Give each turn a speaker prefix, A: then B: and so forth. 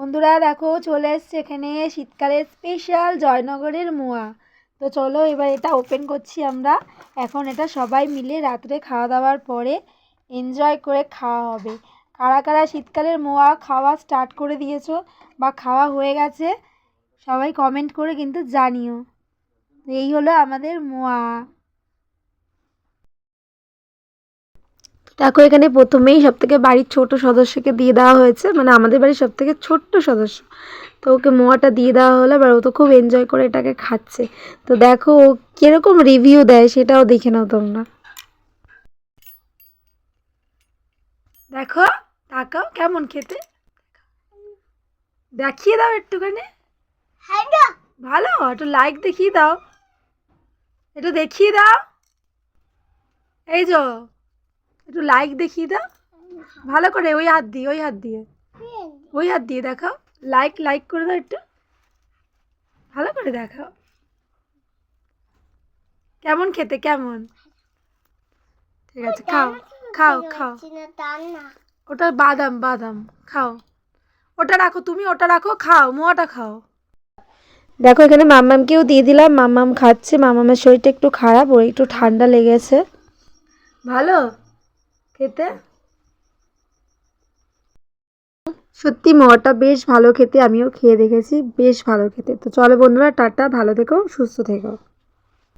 A: বন্ধুরা দেখো চলে এসছে এখানে শীতকালের স্পেশাল জয়নগরের মোয়া। তো চলো এবার এটা ওপেন করছি আমরা। এখন এটা সবাই মিলে রাত্রে খাওয়া দাওয়ার পরে এনজয় করে খাওয়া হবে। কারা কারা শীতকালের মোয়া খাওয়া স্টার্ট করে দিয়েছো বা খাওয়া হয়ে গেছে সবাই কমেন্ট করে কিন্তু জানিও। এই হলো আমাদের মোয়া। দেখো এখানে প্রথমেই সবথেকে বাড়ির ছোট সদস্যকে দিয়ে দেওয়া হয়েছে, মানে আমাদের বাড়ির সবথেকে ছোট্ট সদস্য। তো ওকে মোয়াটা দিয়ে দেওয়া হলো, এবার ও তো খুব এনজয় করে এটাকে খাচ্ছে। তো দেখো ও কিরকম রিভিউ দেয় সেটাও দেখে নাও তোমরা। দেখো তাকাও কেমন খেতে, দেখিয়ে দাও একটুখানি। ভালো, একটু লাইক দেখিয়ে দাও, একটু দেখিয়ে দাও। এই যো একটু লাইক দেখিয়ে দাও ভালো করে, ওই হাত দিয়ে ওই হাত দিয়ে ওই হাত দিয়ে দেখাও। লাইক লাইক করে দাও একটু, ভালো করে দেখাও কেমন খেতে কেমন। ঠিক আছে খাও খাও খাও। ওটা বাদাম বাদাম খাও, ওটা রাখো তুমি, ওটা রাখো, খাও মোয়াটা খাও। দেখো এখানে মাম্মামকেও দিয়ে দিলাম, মাম্মাম খাচ্ছে। মাম্মামের শরীরটা একটু খারাপ, ওর একটু ঠান্ডা লেগেছে। ভালো খেতে, সত্যি মোয়াটা বেশ ভালো খেতে, আমিও খেয়ে দেখেছি, বেশ ভালো খেতে। তো চলো বন্ধুরা টাটা, ভালো থেকো সুস্থ থেকো।